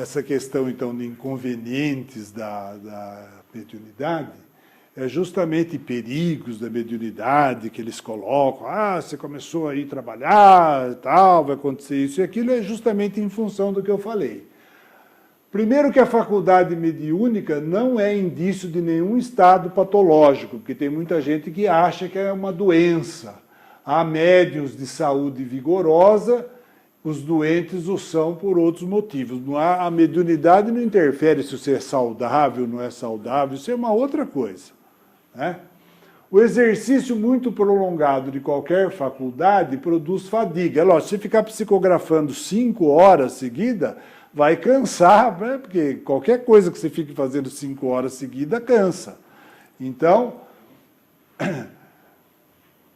essa questão, então, de inconvenientes da mediunidade é justamente perigos da mediunidade que eles colocam. Você começou a ir trabalhar, tal, vai acontecer isso e aquilo, é justamente em função do que eu falei. Primeiro que a faculdade mediúnica não é indício de nenhum estado patológico, porque tem muita gente que acha que é uma doença. Há médiuns de saúde vigorosa, os doentes o são por outros motivos. A mediunidade não interfere se você é saudável ou não é saudável, isso é uma outra coisa. Né? O exercício muito prolongado de qualquer faculdade produz fadiga. Lógico, se você ficar psicografando 5 horas seguidas, vai cansar, né? Porque qualquer coisa que você fique fazendo 5 horas seguidas cansa. Então,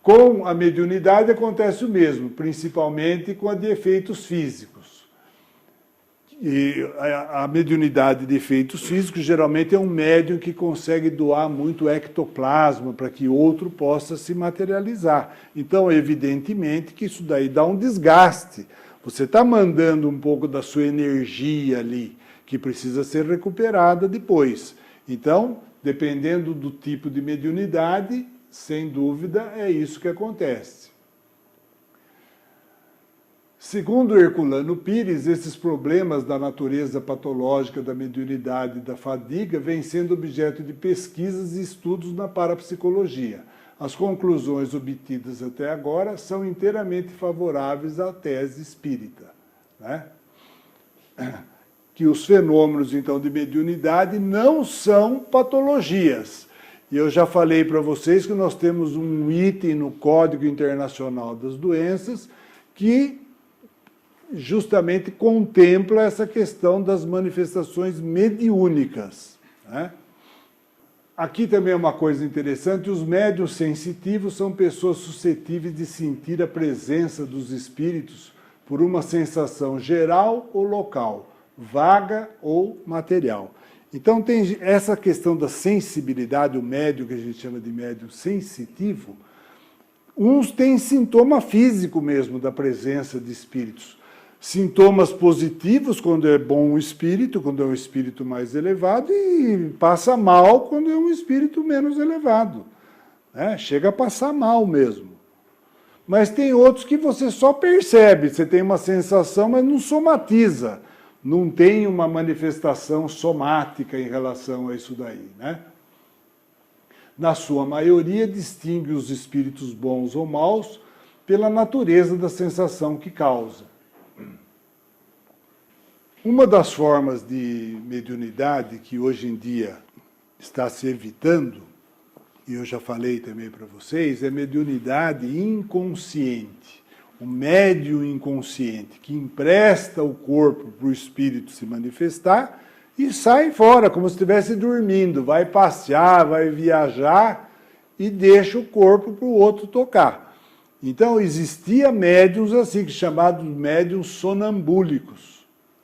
com a mediunidade acontece o mesmo, principalmente com a de efeitos físicos. E a mediunidade de efeitos físicos geralmente é um médium que consegue doar muito ectoplasma para que outro possa se materializar. Então, evidentemente que isso daí dá um desgaste. Você está mandando um pouco da sua energia ali, que precisa ser recuperada depois. Então, dependendo do tipo de mediunidade, sem dúvida, é isso que acontece. Segundo Herculano Pires, esses problemas da natureza patológica da mediunidade e da fadiga vêm sendo objeto de pesquisas e estudos na parapsicologia. As conclusões obtidas até agora são inteiramente favoráveis à tese espírita, né? Que os fenômenos, então, de mediunidade não são patologias. E eu já falei para vocês que nós temos um item no Código Internacional das Doenças que justamente contempla essa questão das manifestações mediúnicas, né? Aqui também é uma coisa interessante, os médiuns sensitivos são pessoas suscetíveis de sentir a presença dos espíritos por uma sensação geral ou local, vaga ou material. Então tem essa questão da sensibilidade, o médium que a gente chama de médium sensitivo, uns têm sintoma físico mesmo da presença de espíritos. Sintomas positivos quando é bom o espírito, quando é um espírito mais elevado, e passa mal quando é um espírito menos elevado, né? Chega a passar mal mesmo. Mas tem outros que você só percebe, você tem uma sensação, mas não somatiza, não tem uma manifestação somática em relação a isso daí, né? Na sua maioria, distingue os espíritos bons ou maus pela natureza da sensação que causa. Uma das formas de mediunidade que hoje em dia está se evitando, e eu já falei também para vocês, é mediunidade inconsciente. O médium inconsciente, que empresta o corpo para o espírito se manifestar e sai fora, como se estivesse dormindo, vai passear, vai viajar e deixa o corpo para o outro tocar. Então, existia médiuns assim, chamados médiuns sonambúlicos,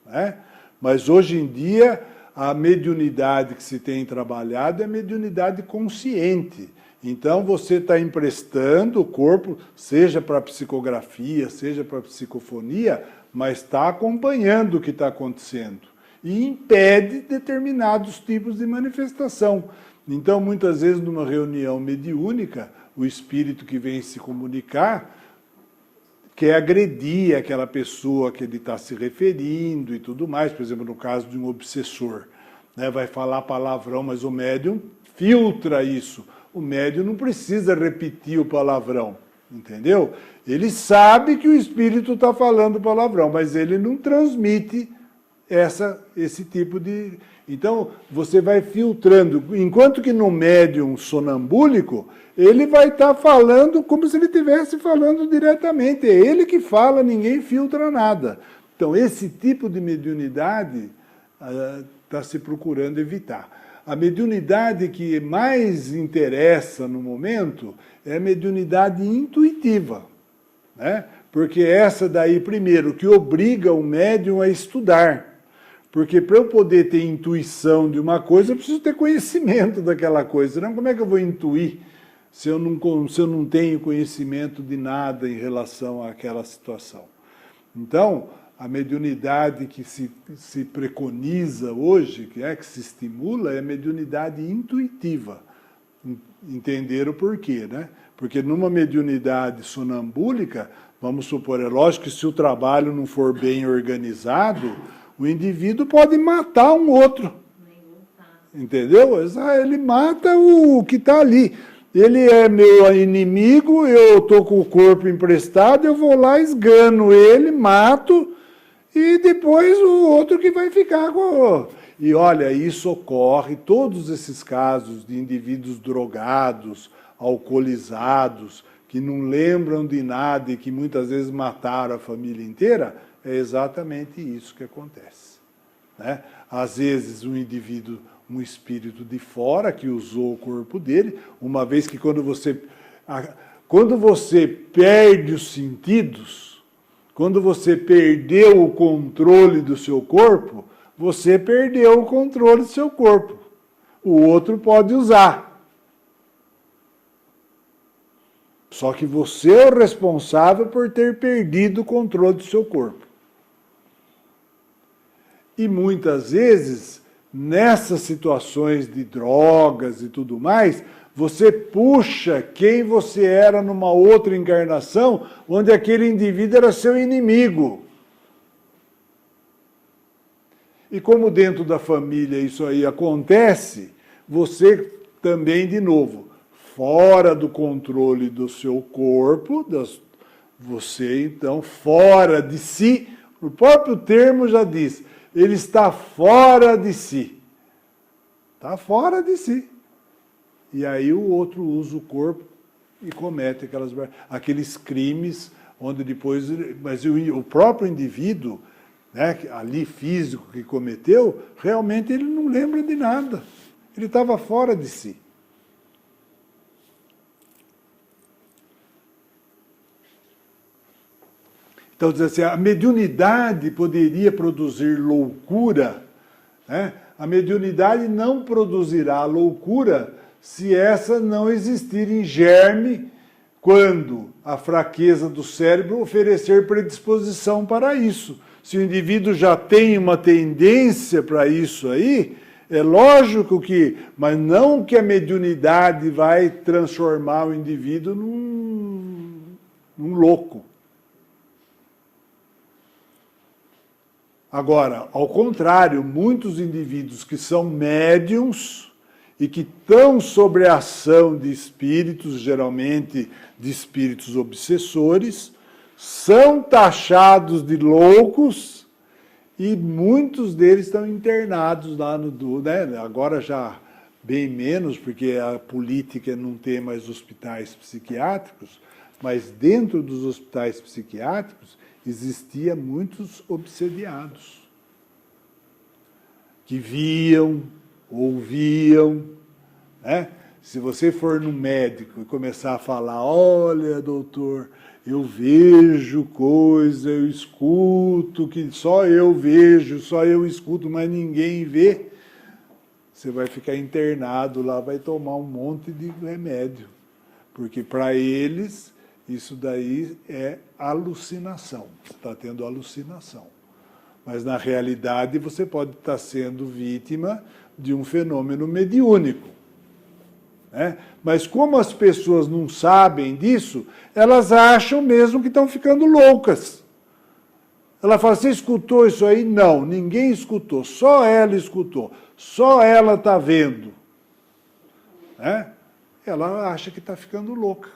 né? Mas hoje em dia, a mediunidade que se tem trabalhado é a mediunidade consciente. Então, você está emprestando o corpo, seja para psicografia, seja para psicofonia, mas está acompanhando o que está acontecendo. E impede determinados tipos de manifestação. Então, muitas vezes, numa reunião mediúnica, o espírito que vem se comunicar quer agredir aquela pessoa que ele está se referindo e tudo mais, por exemplo, no caso de um obsessor, né? Vai falar palavrão, mas o médium filtra isso. O médium não precisa repetir o palavrão, entendeu? Ele sabe que o espírito está falando palavrão, mas ele não transmite esse tipo de... Então, você vai filtrando. Enquanto que no médium sonambúlico, ele vai estar falando como se ele estivesse falando diretamente. É ele que fala, ninguém filtra nada. Então, esse tipo de mediunidade está se procurando evitar. A mediunidade que mais interessa no momento é a mediunidade intuitiva, né? Porque essa daí, primeiro, que obriga o médium a estudar. Porque para eu poder ter intuição de uma coisa, eu preciso ter conhecimento daquela coisa. Senão, como é que eu vou intuir se eu não tenho conhecimento de nada em relação àquela situação? Então, A mediunidade que se preconiza hoje, que se estimula, é a mediunidade intuitiva. Entenderam por quê, né? Porque numa mediunidade sonambúlica, vamos supor, é lógico que se o trabalho não for bem organizado, o indivíduo pode matar um outro. Entendeu? Ele mata o que está ali. Ele é meu inimigo, eu estou com o corpo emprestado, eu vou lá, esgano ele, mato, e depois o outro que vai ficar com... E olha, isso ocorre, todos esses casos de indivíduos drogados, alcoolizados, que não lembram de nada e que muitas vezes mataram a família inteira, é exatamente isso que acontece, né? Às vezes um indivíduo, um espírito de fora que usou o corpo dele, uma vez que quando você perde os sentidos, quando você perdeu o controle do seu corpo, você perdeu o controle do seu corpo. O outro pode usar. Só que você é o responsável por ter perdido o controle do seu corpo. E muitas vezes, nessas situações de drogas e tudo mais, você puxa quem você era numa outra encarnação, onde aquele indivíduo era seu inimigo. E como dentro da família isso aí acontece, você também, de novo, fora do controle do seu corpo, você então fora de si, o próprio termo já diz, ele está fora de si. Está fora de si. E aí o outro usa o corpo e comete aqueles crimes, onde depois... Mas o próprio indivíduo, né, ali físico que cometeu, realmente ele não lembra de nada. Ele estava fora de si. Então, diz assim, a mediunidade poderia produzir loucura, né? A mediunidade não produzirá loucura se essa não existir em germe, quando a fraqueza do cérebro oferecer predisposição para isso. Se o indivíduo já tem uma tendência para isso aí, é lógico que, mas não que a mediunidade vai transformar o indivíduo num louco. Agora, ao contrário, muitos indivíduos que são médiums e que estão sob a ação de espíritos, geralmente de espíritos obsessores, são taxados de loucos e muitos deles estão internados lá né? Agora já bem menos, porque a política não tem mais hospitais psiquiátricos, mas dentro dos hospitais psiquiátricos existia muitos obsediados, que viam, ouviam, né? Se você for no médico e começar a falar, olha, doutor, eu vejo coisa, eu escuto, que só eu vejo, só eu escuto, mas ninguém vê, você vai ficar internado lá, vai tomar um monte de remédio, porque para eles isso daí é alucinação, você está tendo alucinação. Mas na realidade você pode estar sendo vítima de um fenômeno mediúnico, né? Mas como as pessoas não sabem disso, elas acham mesmo que estão ficando loucas. Ela fala, você escutou isso aí? Não, ninguém escutou, só ela escutou, só ela está vendo, né? Ela acha que está ficando louca,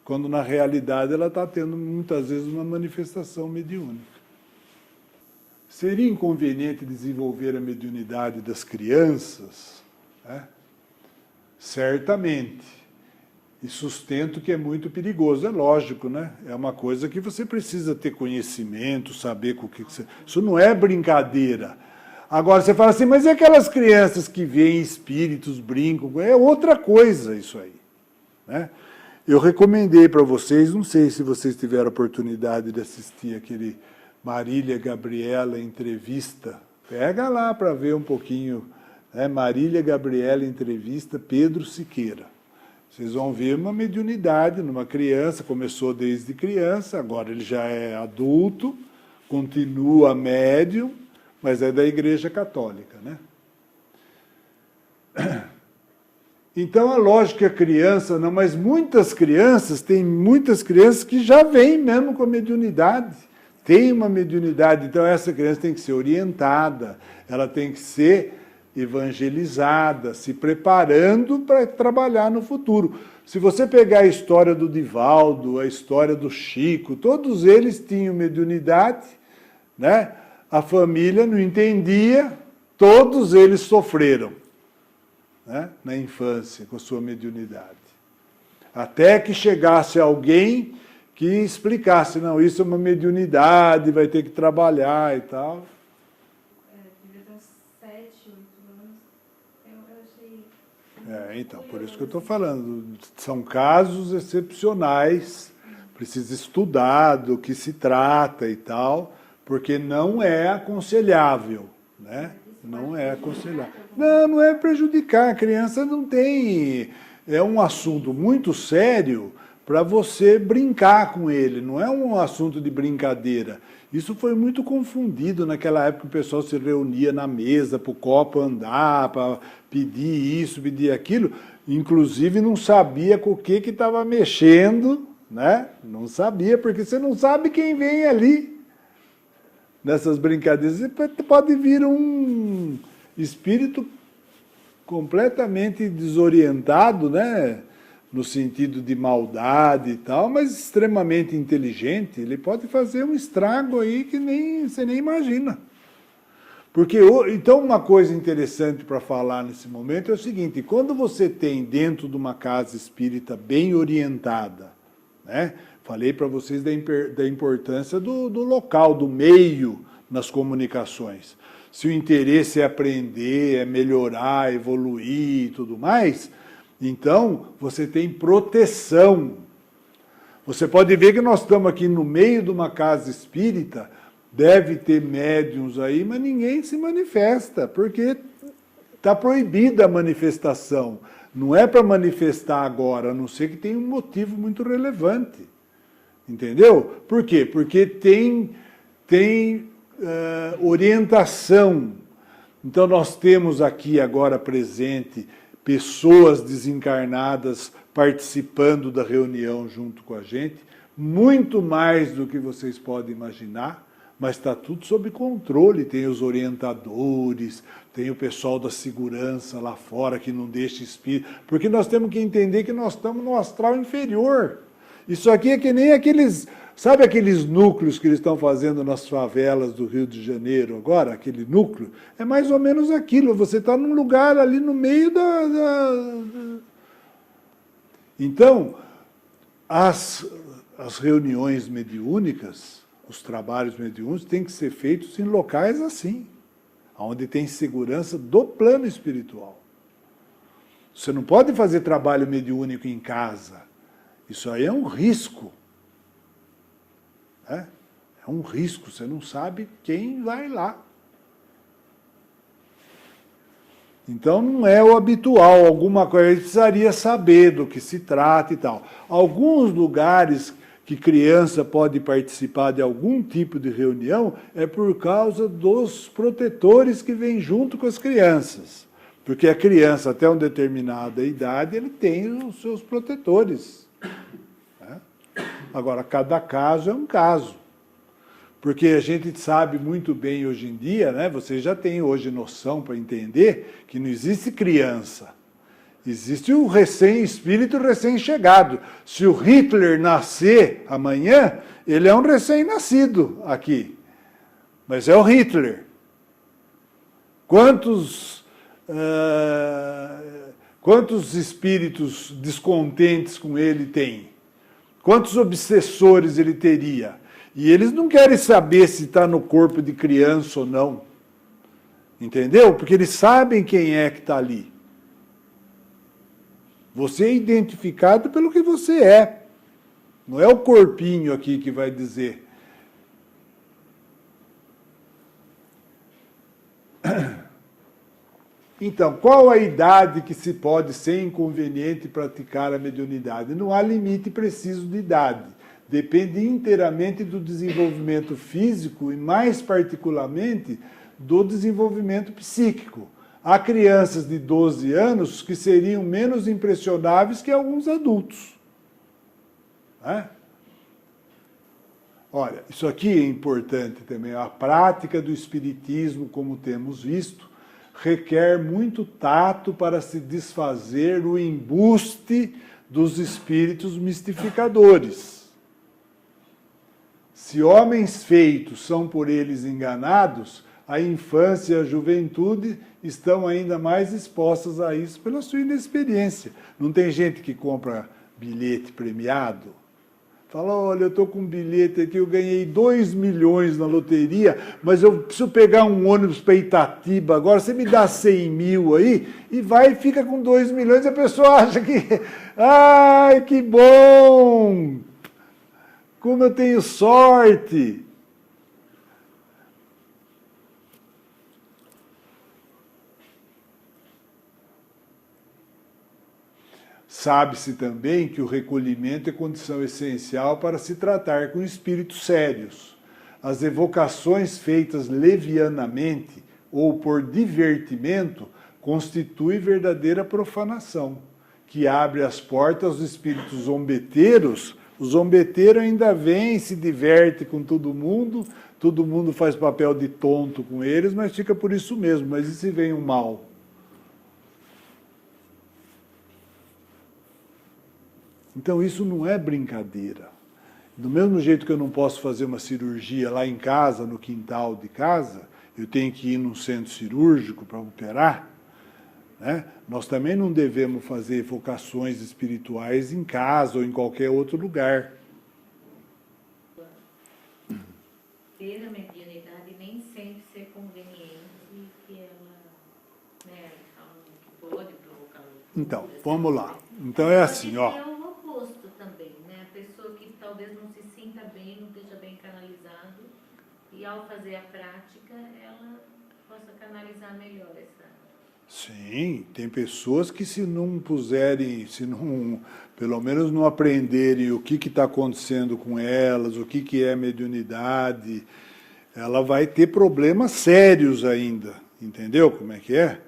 quando na realidade ela está tendo muitas vezes uma manifestação mediúnica. Seria inconveniente desenvolver a mediunidade das crianças, né? Certamente. E sustento que é muito perigoso, é lógico, né? É uma coisa que você precisa ter conhecimento, saber com o que você... Isso não é brincadeira. Agora você fala assim, mas e aquelas crianças que veem espíritos, brincam? É outra coisa isso aí, né? Eu recomendei para vocês, não sei se vocês tiveram a oportunidade de assistir aquele Marília Gabriela Entrevista. Pega lá para ver um pouquinho, né? Marília Gabriela Entrevista Pedro Siqueira. Vocês vão ver uma mediunidade numa criança, começou desde criança, agora ele já é adulto, continua médium, mas é da Igreja Católica, né? Então, a lógica criança, não, mas tem muitas crianças que já vêm mesmo com a mediunidade, tem uma mediunidade, então essa criança tem que ser orientada, ela tem que ser evangelizada, se preparando para trabalhar no futuro. Se você pegar a história do Divaldo, a história do Chico, todos eles tinham mediunidade, né? A família não entendia, todos eles sofreram, né? Na infância, com a sua mediunidade. Até que chegasse alguém que explicasse, não, isso é uma mediunidade, vai ter que trabalhar e tal. Devia ter uns 7, 8 anos. Eu achei... Então, por isso que eu estou falando, são casos excepcionais, precisa estudar do que se trata e tal, porque não é aconselhável, né? Não é aconselhável. Não é prejudicar, a criança não tem... É um assunto muito sério para você brincar com ele, não é um assunto de brincadeira. Isso foi muito confundido naquela época, o pessoal se reunia na mesa para o copo andar, para pedir isso, pedir aquilo, inclusive não sabia com o que estava mexendo, né? Não sabia, porque você não sabe quem vem ali. Nessas brincadeiras, pode vir um espírito completamente desorientado, né? No sentido de maldade e tal, mas extremamente inteligente, ele pode fazer um estrago aí que você nem imagina. Porque, então, uma coisa interessante para falar nesse momento é o seguinte, quando você tem dentro de uma casa espírita bem orientada, né? Falei para vocês da importância do local, do meio nas comunicações. Se o interesse é aprender, é melhorar, evoluir e tudo mais, então você tem proteção. Você pode ver que nós estamos aqui no meio de uma casa espírita, deve ter médiuns aí, mas ninguém se manifesta, porque está proibida a manifestação. Não é para manifestar agora, a não ser que tenha um motivo muito relevante. Entendeu? Por quê? Porque tem orientação. Então nós temos aqui agora presente pessoas desencarnadas participando da reunião junto com a gente, muito mais do que vocês podem imaginar, mas está tudo sob controle, tem os orientadores, tem o pessoal da segurança lá fora que não deixa espírito, porque nós temos que entender que nós estamos no astral inferior. Isso aqui é que nem aqueles, sabe aqueles núcleos que eles estão fazendo nas favelas do Rio de Janeiro agora, aquele núcleo? É mais ou menos aquilo, você está num lugar ali no meio Então, as reuniões mediúnicas, os trabalhos mediúnicos têm que ser feitos em locais assim, onde tem segurança do plano espiritual. Você não pode fazer trabalho mediúnico em casa. Isso aí é um risco. É um risco, você não sabe quem vai lá. Então não é o habitual, alguma coisa, ele precisaria saber do que se trata e tal. Alguns lugares que criança pode participar de algum tipo de reunião é por causa dos protetores que vêm junto com as crianças. Porque a criança, até uma determinada idade, ele tem os seus protetores. Agora, cada caso é um caso. Porque a gente sabe muito bem hoje em dia, né? Vocês já têm hoje noção para entender que não existe criança. Existe o recém-espírito recém-chegado. Se o Hitler nascer amanhã, ele é um recém-nascido aqui. Mas é o Hitler. Quantos espíritos descontentes com ele tem? Quantos obsessores ele teria? E eles não querem saber se está no corpo de criança ou não. Entendeu? Porque eles sabem quem é que está ali. Você é identificado pelo que você é. Não é o corpinho aqui que vai dizer. Então, qual a idade que se pode, sem inconveniente, praticar a mediunidade? Não há limite preciso de idade. depende inteiramente do desenvolvimento físico e, mais particularmente, do desenvolvimento psíquico. Há crianças de 12 anos que seriam menos impressionáveis que alguns adultos. Né? Olha, isso aqui é importante também. A prática do espiritismo, como temos visto, requer muito tato para se desfazer o embuste dos espíritos mistificadores. Se homens feitos são por eles enganados, a infância e a juventude estão ainda mais expostas a isso pela sua inexperiência. Não tem gente que compra bilhete premiado? Fala, olha, eu estou com um bilhete aqui, eu ganhei 2 milhões na loteria, mas eu preciso pegar um ônibus para Itatiba agora, você me dá 100 mil aí, e vai e fica com 2 milhões, e a pessoa acha que, ai, que bom, como eu tenho sorte. Sabe-se também que o recolhimento é condição essencial para se tratar com espíritos sérios. As evocações feitas levianamente ou por divertimento constituem verdadeira profanação, que abre as portas aos espíritos zombeteiros. Os zombeteiros ainda vêm, se diverte com todo mundo faz papel de tonto com eles, mas fica por isso mesmo. Mas e se vem um mal? Então isso não é brincadeira. Do mesmo jeito que eu não posso fazer uma cirurgia lá em casa, no quintal de casa, eu tenho que ir num centro cirúrgico para operar, né? Nós também não devemos fazer evocações espirituais em casa ou em qualquer outro lugar. Ter a mediunidade nem sempre ser conveniente, que ela, né, que pode provocar... Então, vamos lá. Então é assim, ó. É o oposto também, né? A pessoa que talvez não se sinta bem, não esteja bem canalizado, e ao fazer a prática, ela possa canalizar melhor essa... Sim, tem pessoas que se não puserem, se não, pelo menos não aprenderem o que está acontecendo com elas, o que é mediunidade, ela vai ter problemas sérios ainda, entendeu como é que é?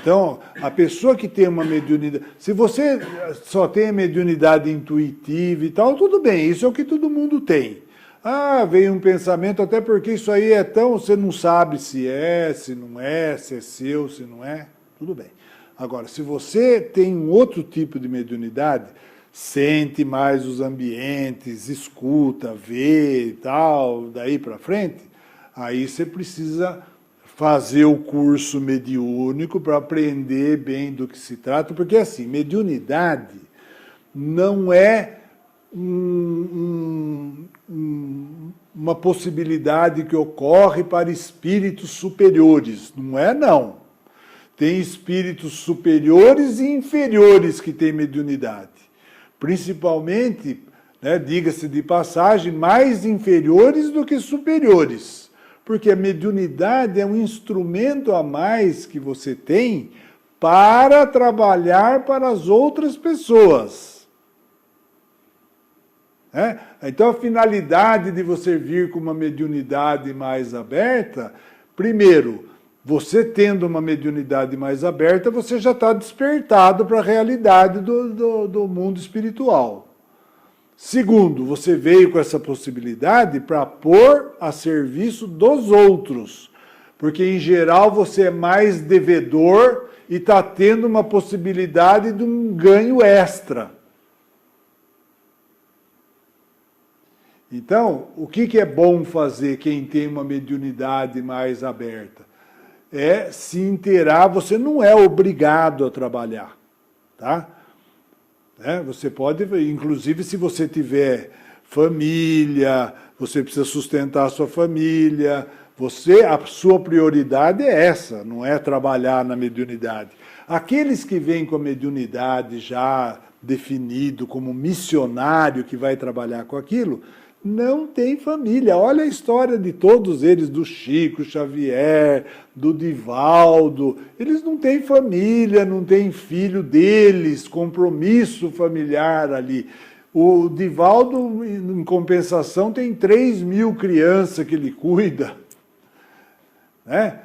Então, a pessoa que tem uma mediunidade... Se você só tem a mediunidade intuitiva e tal, tudo bem, isso é o que todo mundo tem. Ah, veio um pensamento, até porque isso aí é tão... Você não sabe se é, se não é, se é seu, se não é, tudo bem. Agora, se você tem um outro tipo de mediunidade, sente mais os ambientes, escuta, vê e tal, daí para frente, aí você precisa fazer o curso mediúnico para aprender bem do que se trata, porque assim, mediunidade não é uma possibilidade que ocorre para espíritos superiores, não é não. Tem espíritos superiores e inferiores que têm mediunidade, principalmente, né, diga-se de passagem, mais inferiores do que superiores. Porque a mediunidade é um instrumento a mais que você tem para trabalhar para as outras pessoas. Então, a finalidade de você vir com uma mediunidade mais aberta, primeiro, você tendo uma mediunidade mais aberta, você já está despertado para a realidade do mundo espiritual. Segundo, você veio com essa possibilidade para pôr a serviço dos outros, porque em geral você é mais devedor e está tendo uma possibilidade de um ganho extra. Então, o que é bom fazer quem tem uma mediunidade mais aberta? É se inteirar, você não é obrigado a trabalhar, tá? Você pode, inclusive se você tiver família, você precisa sustentar a sua família, a sua prioridade é essa, não é trabalhar na mediunidade. Aqueles que vêm com a mediunidade já definido como missionário que vai trabalhar com aquilo, não tem família. Olha a história de todos eles, do Chico Xavier, do Divaldo. Eles não têm família, não têm filho deles, compromisso familiar ali. O Divaldo, em compensação, tem 3.000 crianças que ele cuida. Né?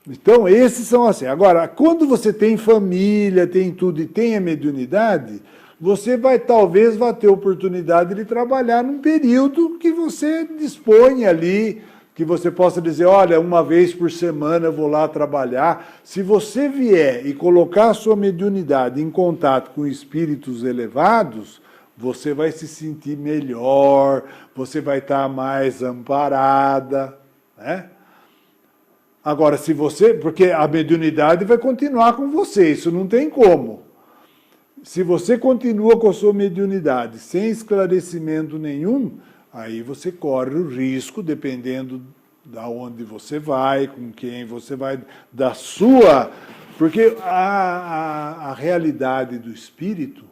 Então, esses são assim. Agora, quando você tem família, tem tudo e tem a mediunidade, você talvez vá ter oportunidade de trabalhar num período que você dispõe ali, que você possa dizer, olha, uma vez por semana eu vou lá trabalhar. Se você vier e colocar a sua mediunidade em contato com espíritos elevados, você vai se sentir melhor, você vai estar mais amparada, né? Agora, se você... Porque a mediunidade vai continuar com você, isso não tem como. Se você continua com a sua mediunidade sem esclarecimento nenhum, aí você corre o risco, dependendo da onde você vai, com quem você vai, da sua... Porque a realidade do espírito,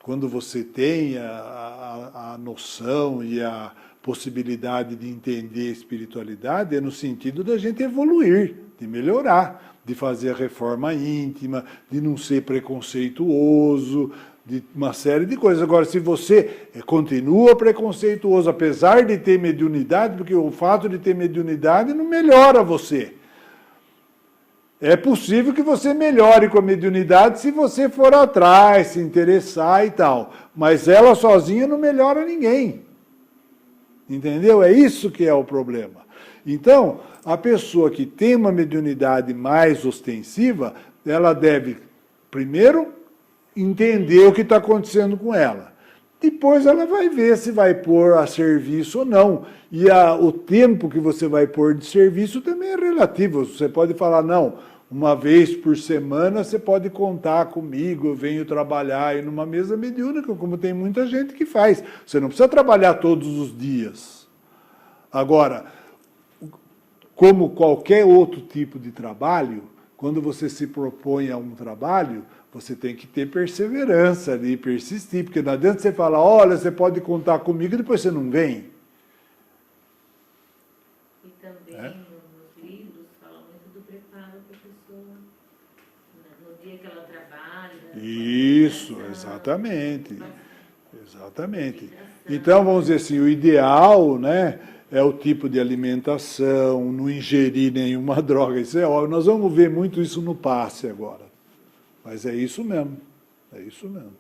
quando você tem a noção e a possibilidade de entender a espiritualidade, é no sentido da gente evoluir, de melhorar, de fazer a reforma íntima, de não ser preconceituoso, de uma série de coisas. Agora, se você continua preconceituoso, apesar de ter mediunidade, porque o fato de ter mediunidade não melhora você. É possível que você melhore com a mediunidade se você for atrás, se interessar e tal. Mas ela sozinha não melhora ninguém. Entendeu? É isso que é o problema. Então, a pessoa que tem uma mediunidade mais ostensiva, ela deve, primeiro, entender o que está acontecendo com ela. Depois ela vai ver se vai pôr a serviço ou não. E o tempo que você vai pôr de serviço também é relativo. Você pode falar, não, uma vez por semana você pode contar comigo, eu venho trabalhar aí numa mesa mediúnica, como tem muita gente que faz. Você não precisa trabalhar todos os dias. Agora, como qualquer outro tipo de trabalho, quando você se propõe a um trabalho, você tem que ter perseverança ali, persistir, porque não adianta você falar, olha, você pode contar comigo e depois você não vem. E também nos livros fala muito do preparo da pessoa, no dia que ela trabalha. Isso, exatamente. Exatamente. Então, vamos dizer assim, o ideal, né, é o tipo de alimentação, não ingerir nenhuma droga. Isso é óbvio. Nós vamos ver muito isso no passe agora. Mas é isso mesmo. É isso mesmo.